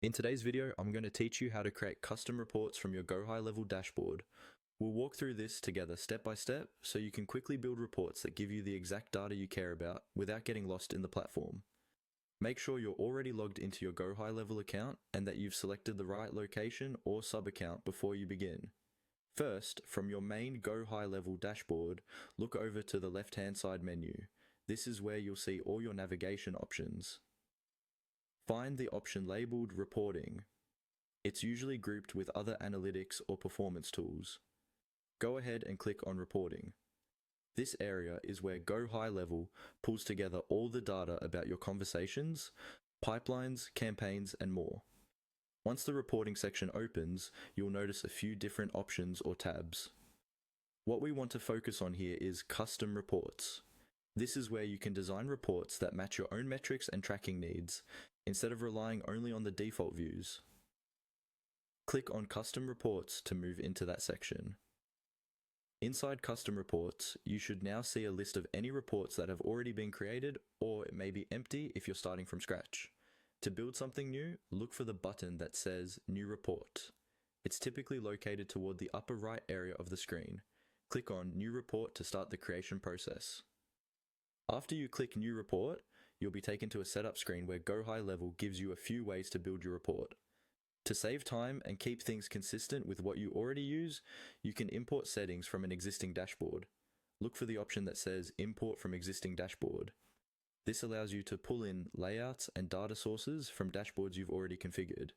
In today's video, I'm going to teach you how to create custom reports from your Go High Level dashboard. We'll walk through this together step by step so you can quickly build reports that give you the exact data you care about without getting lost in the platform. Make sure you're already logged into your Go High Level account and that you've selected the right location or sub-account before you begin. First, from your main Go High Level dashboard, look over to the left-hand side menu. This is where you'll see all your navigation options. Find the option labeled Reporting. It's usually grouped with other analytics or performance tools. Go ahead and click on Reporting. This area is where Go High Level pulls together all the data about your conversations, pipelines, campaigns, and more. Once the reporting section opens, you'll notice a few different options or tabs. What we want to focus on here is Custom Reports. This is where you can design reports that match your own metrics and tracking needs, instead of relying only on the default views. Click on Custom Reports to move into that section. Inside Custom Reports, you should now see a list of any reports that have already been created, or it may be empty if you're starting from scratch. To build something new, look for the button that says New Report. It's typically located toward the upper right area of the screen. Click on New Report to start the creation process. After you click New Report, you'll be taken to a setup screen where Go High Level gives you a few ways to build your report. To save time and keep things consistent with what you already use, you can import settings from an existing dashboard. Look for the option that says Import from Existing Dashboard. This allows you to pull in layouts and data sources from dashboards you've already configured.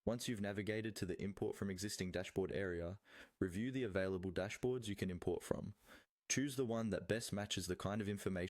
Once you've navigated to the Import from Existing Dashboard area, review the available dashboards you can import from. Choose the one that best matches the kind of information